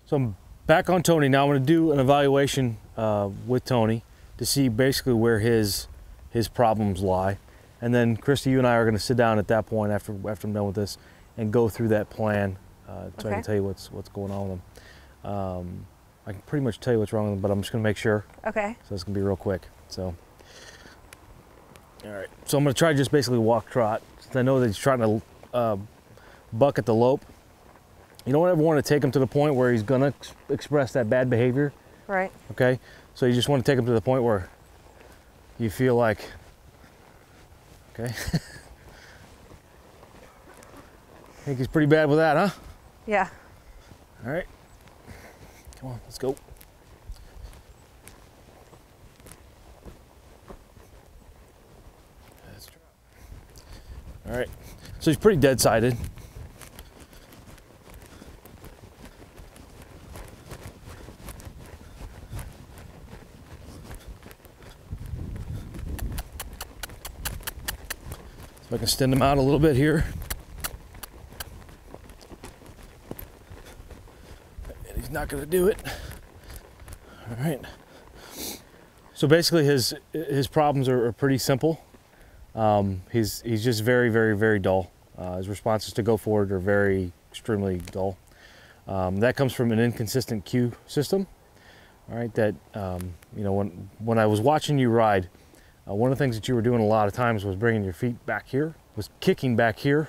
So I'm back on Tony now. I'm going to do an evaluation with Tony to see basically where his problems lie, and then Christy, you and I are going to sit down at that point after I'm done with this and go through that plan so I can tell you what's going on with him. I can pretty much tell you what's wrong with him, but I'm just going to make sure. Okay. So it's going to be real quick. So, all right. So I'm going to try to just basically walk trot, since I know that he's trying to buck at the lope. You don't ever want to take him to the point where he's going to express that bad behavior. Right. Okay. So you just want to take him to the point where you feel like, okay. I think he's pretty bad with that, huh? Yeah. All right. Come on, let's go. All right. So he's pretty dead-sided. So I can extend him out a little bit here. And he's not going to do it. All right. So basically his problems are pretty simple. He's just very, very, very dull. His responses to go forward are very extremely dull. That comes from an inconsistent cue system. All right, that you know, when I was watching you ride, one of the things that you were doing a lot of times was bringing your feet back here, was kicking back here,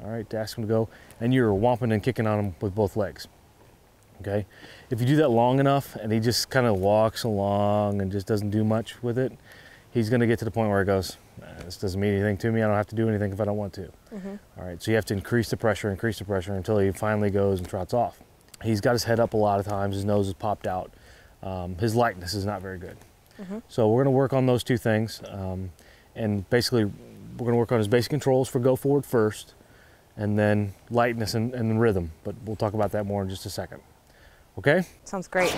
all right, to ask him to go, and you were whomping and kicking on him with both legs. Okay, if you do that long enough and he just kind of walks along and just doesn't do much with it, he's going to get to the point where he goes, this doesn't mean anything to me, I don't have to do anything if I don't want to. All right, so you have to increase the pressure until he finally goes and trots off. He's got his head up a lot of times, his nose is popped out, his lightness is not very good. So we're going to work on those two things, and basically we're going to work on his basic controls for go forward first, and then lightness and rhythm, but we'll talk about that more in just a second. Okay? Sounds great.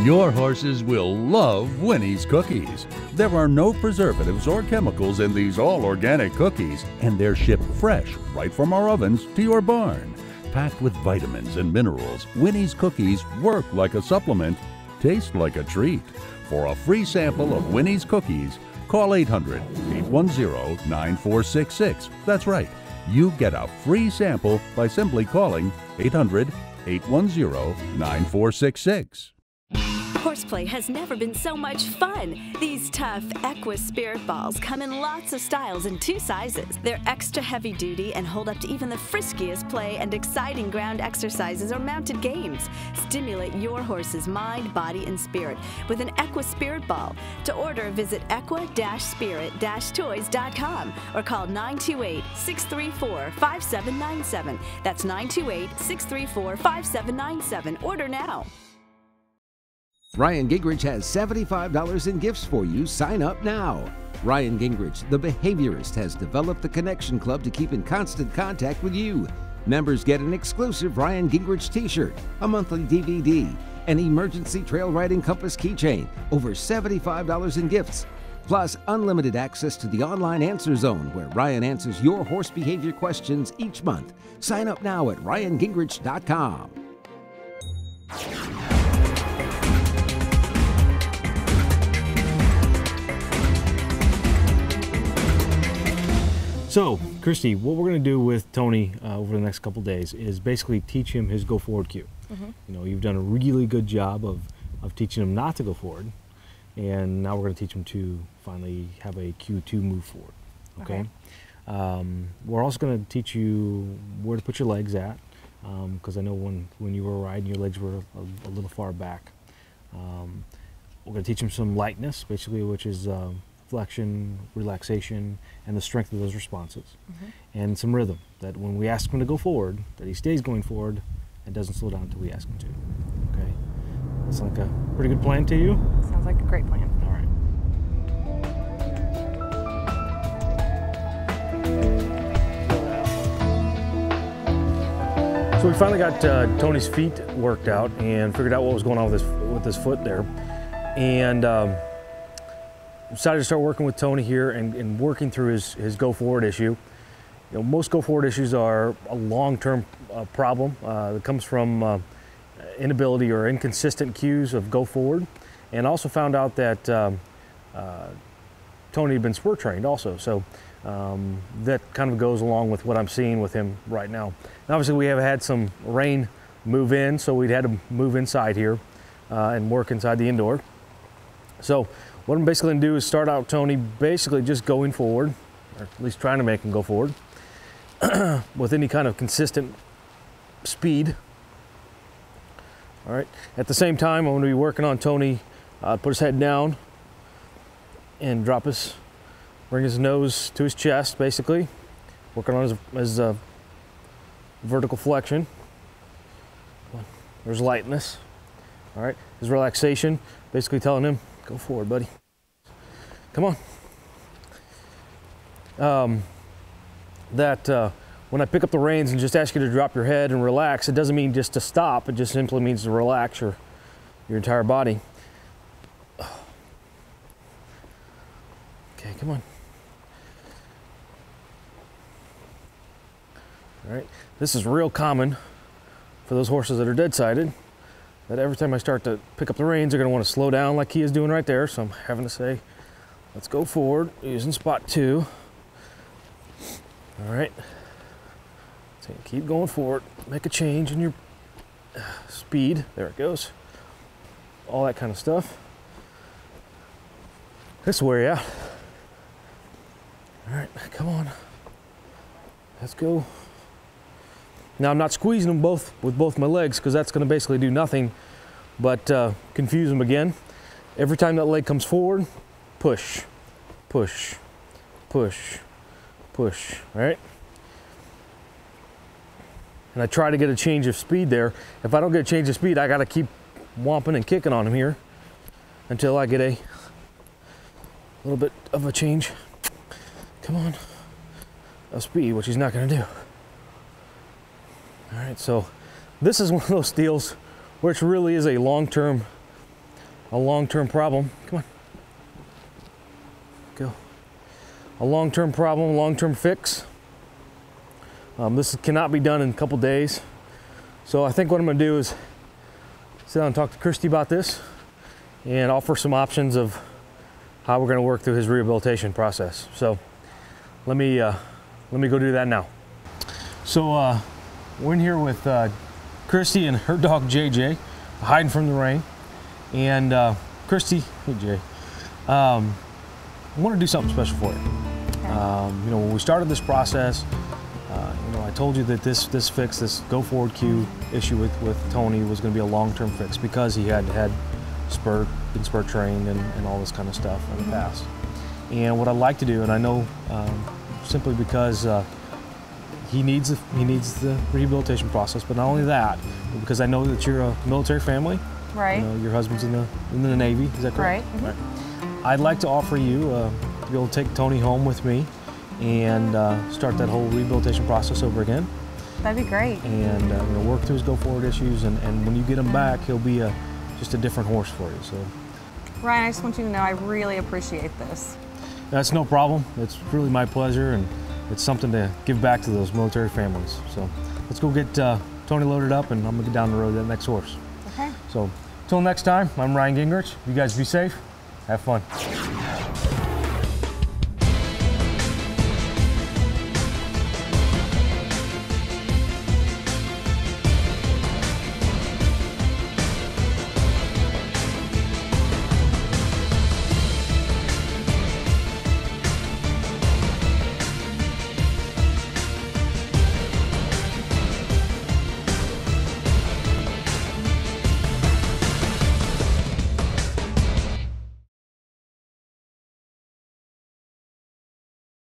Your horses will love Winnie's cookies. There are no preservatives or chemicals in these all-organic cookies, and they're shipped fresh right from our ovens to your barn. Packed with vitamins and minerals, Winnie's cookies work like a supplement, taste like a treat. For a free sample of Winnie's cookies, call 800-810-9466. That's right, you get a free sample by simply calling 800-810-9466. Horseplay has never been so much fun. These tough Equa Spirit Balls come in lots of styles and 2 sizes. They're extra heavy duty and hold up to even the friskiest play and exciting ground exercises or mounted games. Stimulate your horse's mind, body, and spirit with an Equa Spirit Ball. To order, visit equa-spirit-toys.com or call 928-634-5797. That's 928-634-5797. Order now. Ryan Gingerich has $75 in gifts for you. Sign up now. Ryan Gingerich, the behaviorist, has developed the Connection Club to keep in constant contact with you. Members get an exclusive Ryan Gingerich t-shirt, a monthly DVD, an emergency trail riding compass keychain, over $75 in gifts, plus unlimited access to the online answer zone where Ryan answers your horse behavior questions each month. Sign up now at ryangingerich.com. So, Christy, what we're going to do with Tony over the next couple days is basically teach him his go forward cue. You know, you've done a really good job of teaching him not to go forward, and now we're going to teach him to finally have a cue to move forward. Okay. We're also going to teach you where to put your legs at, because I know when you were riding, your legs were a little far back. We're going to teach him some lightness, basically, which is flexion, relaxation, and the strength of those responses, and some rhythm, that when we ask him to go forward, that he stays going forward and doesn't slow down until we ask him to. Okay, that sounds like a pretty good plan to you? Sounds like a great plan. All right. So we finally got Tony's feet worked out and figured out what was going on with his foot there, and decided to start working with Tony here and working through his go forward issue. You know, most go forward issues are a long-term problem that comes from inability or inconsistent cues of go forward, and also found out that Tony had been spur trained also. So that kind of goes along with what I'm seeing with him right now. And obviously we have had some rain move in, so we'd had to move inside here and work inside the indoor. So what I'm basically gonna do is start out Tony basically just going forward, or at least trying to make him go forward with any kind of consistent speed. All right, at the same time, I'm gonna be working on Tony, put his head down and bring his nose to his chest, basically. Working on his vertical flexion. There's lightness. All right, his relaxation, basically telling him, go forward, buddy. Come on. When I pick up the reins and just ask you to drop your head and relax, it doesn't mean just to stop, it just simply means to relax your entire body. Okay, come on. All right, this is real common for those horses that are dead-sided, that every time I start to pick up the reins, they're gonna wanna slow down like he is doing right there. So I'm having to say, let's go forward, using spot 2. All right, so keep going forward, make a change in your speed. There it goes. All that kind of stuff. This will wear you out. All right, come on. Let's go. Now I'm not squeezing them both with both my legs, because that's going to basically do nothing but confuse them again. Every time that leg comes forward, push, push, push, push, all right? And I try to get a change of speed there. If I don't get a change of speed, I got to keep whomping and kicking on him here until I get a little bit of a change. Come on, of speed, which he's not going to do. All right, so this is one of those deals where it really is a long-term problem. Come on, go. A long-term problem, long-term fix. This cannot be done in a couple days. So I think what I'm gonna do is sit down and talk to Christy about this and offer some options of how we're gonna work through his rehabilitation process. So let me go do that now. So we're in here with Christy and her dog JJ, hiding from the rain. And Christy, hey Jay, I want to do something special for you. Okay. You know, when we started this process, you know, I told you that this fix, this go forward cue issue with Tony was going to be a long-term fix because he had been spur trained and all this kind of stuff in the past. And what I'd like to do, and I know simply because he needs the rehabilitation process, but not only that, but because I know that you're a military family. Right. You know, your husband's in the Navy. Is that correct? Right. Mm-hmm. Right. I'd like to offer you to be able to take Tony home with me and start that whole rehabilitation process over again. That'd be great. And you know, work through his go forward issues, and when you get him back, he'll be just a different horse for you. So, Ryan, I just want you to know I really appreciate this. That's no problem. It's really my pleasure, and it's something to give back to those military families. So let's go get Tony loaded up, and I'm gonna get down the road to that next horse. Okay. So until next time, I'm Ryan Gingerich. You guys be safe. Have fun.